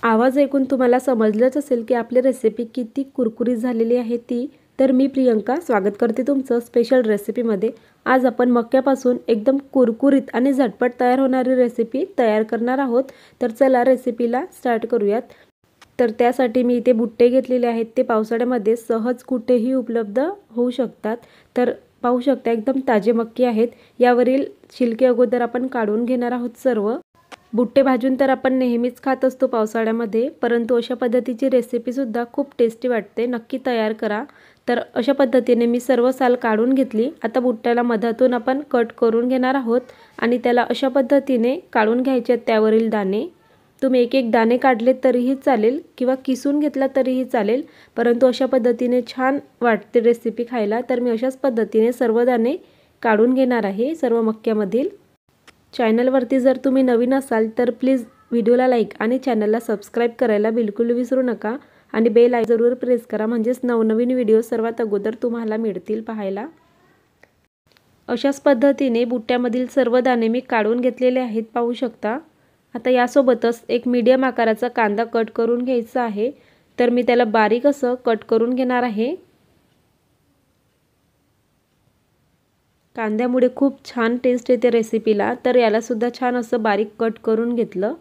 आवाज ऐकून तुम्हाला समजलंच असेल की आपली रेसिपी किती कुरकुरीत झालेली आहे ती। तर मी प्रियंका स्वागत करते तुमचं स्पेशल रेसिपीमध्ये। आज आपण मक्यापासून एकदम कुरकुरीत आणि झटपट तयार होणारी रेसिपी तयार करणार आहोत। तर चला रेसिपीला स्टार्ट करूयात। तर त्यासाठी मी इथे बुट्टे घेतलेले आहेत, ते पावसाळ्यामध्ये सहज कुठेही उपलब्ध होऊ शकतात। तर पाहू शकता एकदम ताजे मक्के आहेत। यावरील छिलके अगोदर आपण काढून घेणार आहोत सर्व। बुट्टे भाजून तर आपण नेहमीच खात असतो पावसाळ्यामध्ये, परंतु अशा पद्धतीची रेसिपी सुद्धा खूप टेस्टी वाटते, नक्की तयार करा। तर अशा पद्धतीने मी सर्व साल काढून घेतली। आता बुट्ट्याला मधातून आपण कट करून घेणार आहोत आणि त्याला अशा पद्धतीने काढून घ्यायचे त्यावरील दाणे। तुम्ही एक एक दाणे काढले तरीही चालेल किंवा किसून घेतला तरीही चालेल, परंतु अशा पद्धतीने छान वाटते रेसिपी खायला। तर मी अशाच पद्धतीने सर्व दाणे काढून घेणार आहे सर्व मक्यामधील। चॅनलवरती जर तुम्ही नवीन असाल तर प्लीज व्हिडिओला लाईक आणि चॅनलला सबस्क्राईब करायला बिलकुल विसरू नका आणि बेल आयकॉन जरूर प्रेस करा, म्हणजेच नवनवीन व्हिडिओ सर्वात अगोदर तुम्हाला मिळतील पाहायला। अशाच पद्धतीने बुट्ट्यामधील सर्व दाणे मी काढून घेतलेले आहेत, पाहू शकता। आता यासोबतच एक मीडियम आकाराचा कांदा कट करून घ्यायचा आहे। तर मी त्याला बारीक असं कट करून घेणार आहे। कांद्यामुळे खूप छान टेस्ट येते रेसिपीला, तर याला सुद्धा छान असं बारीक कट करून घेतलं।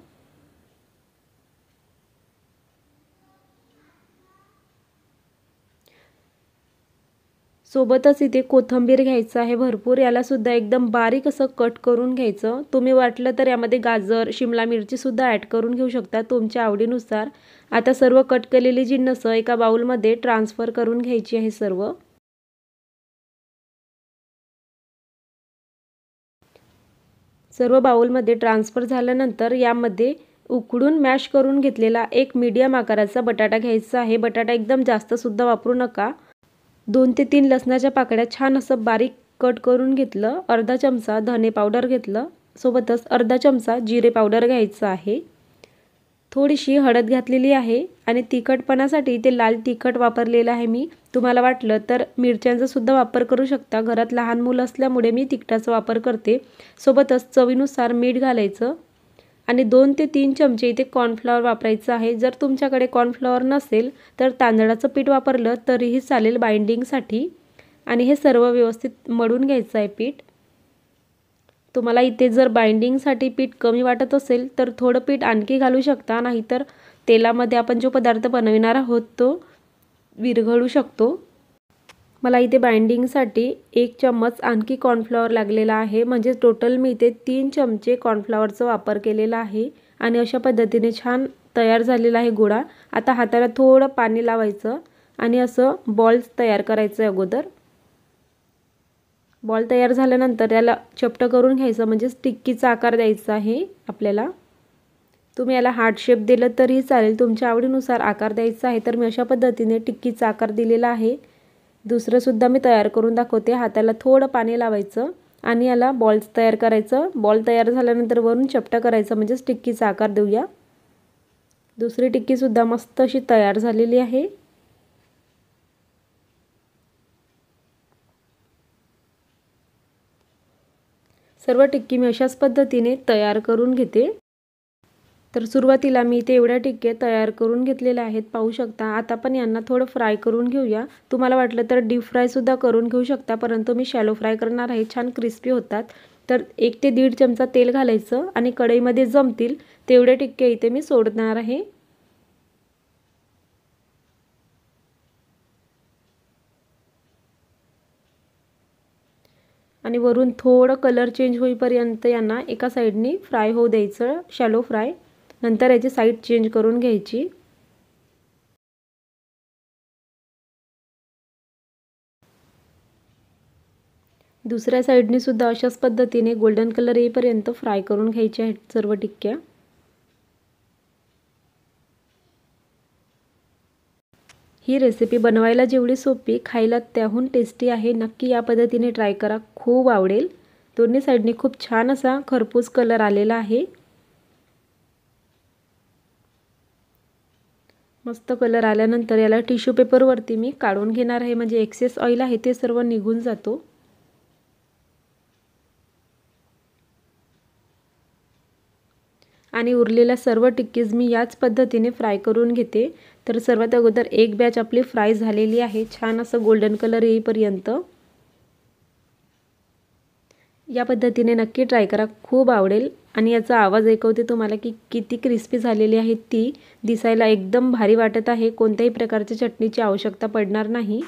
सोबतच इथे कोथिंबीर घ्यायचं आहे भरपूर, याला सुद्धा एकदम बारीक असं कट करून घ्यायचं। तुम्ही वाटलं तर यामध्ये गाजर, शिमला मिरची सुद्धा ॲड करून घेऊ शकता तुमच्या आवडीनुसार। आता सर्व कट केलेली जिन्नस एका बाउलमध्ये ट्रान्सफर करून घ्यायची आहे सर्व। सर्व बाउलमध्ये ट्रान्सफर झाल्यानंतर यामध्ये उकडून मॅश करून घेतलेला एक मीडियम आकाराचा बटाटा घ्यायचा आहे। बटाटा एकदम जास्त सुद्धा वापरू नका। 2 ते 3 लसणाच्या पाकळ्या छान असं बारीक कट करून घेतलं। अर्धा चमचा धने पावडर घेतलं, सोबतच अर्धा चमचा जिरे पावडर घ्यायचं आहे। थोडीशी हळद घातलेली आहे आणि तिखटपणासाठी इथे लाल तिखट वापरलेलं आहे मी। तुम्हाला वाटलं तर मिरच्यांचा सुद्धा वापर करू शकता, घरात लहान मुलं असल्यामुळे मी तिखटाचा वापर करते। सोबतच चवीनुसार मीठ घालायचं आणि 2 ते 3 चमचे इथे कॉर्नफ्लॉवर वापरायचं आहे। जर तुमच्याकडे कॉर्नफ्लॉवर नसेल तर तांदळाचं पीठ वापरलं तरीही चालेल बाइंडिंगसाठी। आणि हे सर्व व्यवस्थित मळून घ्यायचं आहे पीठ। तुम्हाला इथे जर बाइंडिंगसाठी पीठ कमी वाटत असेल तर थोडं पीठ आणखी घालू शकता, नाहीतर तेलामध्ये आपण जो पदार्थ बनविणार आहोत तो विरघळू शकतो। मला इथे बाइंडिंगसाठी 1 चम्मच आणखी कॉर्नफ्लॉवर लागलेला आहे, म्हणजे टोटल मी इथे 3 चमचे कॉर्नफ्लॉवरचा वापर केलेला आहे। आणि अशा पद्धतीने छान तयार झालेला आहे गोळा। आता हाताला थोडं पाणी लावायचं आणि असं बॉल्स तयार करायचं अगोदर। बॉल तयार झाल्यानंतर याला चपटं करून घ्यायचं, म्हणजे टिक्कीचा आकार द्यायचा आहे आपल्याला। तुम्ही याला हार्ट शेप दिलं तरी चालेल, तुमच्या आवडीनुसार आकार द्यायचा आहे। तर मी अशा पद्धतीने टिक्कीचा आकार दिलेला आहे। दुसरं सुद्धा मी तयार करून दाखवते। हाताला थोडं पाणी लावायचं आणि याला बॉल्स तयार करायचं। बॉल तयार झाल्यानंतर वरून चपटं करायचं, म्हणजे टिक्कीचा आकार देऊया। दुसरी टिक्की सुद्धा मस्त अशी तयार झालेली आहे। सर्व टिक्की मी अशाच पद्धतीने तयार करून घेते। तर सुरुवातीला मी इथे एवढ्या टिक्क्या तयार करून घेतलेल्या आहेत, पाहू शकता। आता आपण यांना थोडं फ्राय करून घेऊया। तुम्हाला वाटलं तर डीप फ्राय सुद्धा करून घेऊ शकता, परंतु मी शॅलो फ्राय करणार आहे, छान क्रिस्पी होतात। तर 1 ते 1.5 चमचा तेल घालायचं आणि कढईमध्ये जमतील तेवढे टिक्के इथे मी सोडणार आहे। आणि वरून थोडं कलर चेंज होईपर्यंत यांना एका साईडनी फ्राय होऊ द्यायचं, शॅलो फ्राय। नंतर याची साईड चेंज करून घ्यायची। दुसऱ्या साईडने सुद्धा अशाच पद्धतीने गोल्डन कलर येईपर्यंत फ्राय करून घ्यायचे आहेत सर्व टिक्क्या। ही रेसिपी बनवायला जेवढी सोपी, खायला त्याहून टेस्टी आहे। नक्की या पद्धतीने ट्राय करा, खूप आवडेल। दोन्ही साईडने खूप छान असा खरपूस कलर आलेला आहे। मस्त कलर आल्यानंतर याला टिश्यू पेपरवरती मी काढून घेणार आहे, म्हणजे एक्सेस ऑइल आहे ते सर्व निघून जातो। आणि उरलेल्या सर्व टिक्कीज मी याच पद्धतीने फ्राय करून घेते। तर सर्वात अगोदर एक बॅच आपली फ्राय झालेली आहे छान असं गोल्डन कलर येईपर्यंत। या पद्धतीने नक्की ट्राय करा, खूप आवडेल। आणि याचा आवाज ऐकवते तुम्हाला की किती क्रिस्पी झालेली आहे ती। दिसायला एकदम भारी वाटत आहे, कोणत्याही प्रकारच्या चटणीची आवश्यकता पडणार नाही।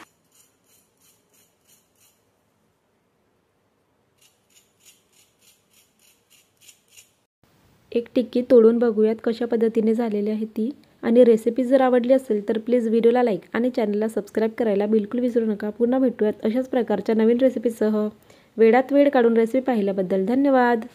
एक टिक्की तोडून बघूयात कशा पद्धतीने झालेली आहे ती। आणि रेसिपी जर आवडली असेल तर प्लीज व्हिडिओला लाईक आणि चॅनलला सबस्क्राईब करायला बिलकुल विसरू नका। पुन्हा भेटूयात अशाच प्रकारच्या नवीन रेसिपीसह। वेळात वेळ काढून रेसिपी पाहिल्याबद्दल धन्यवाद।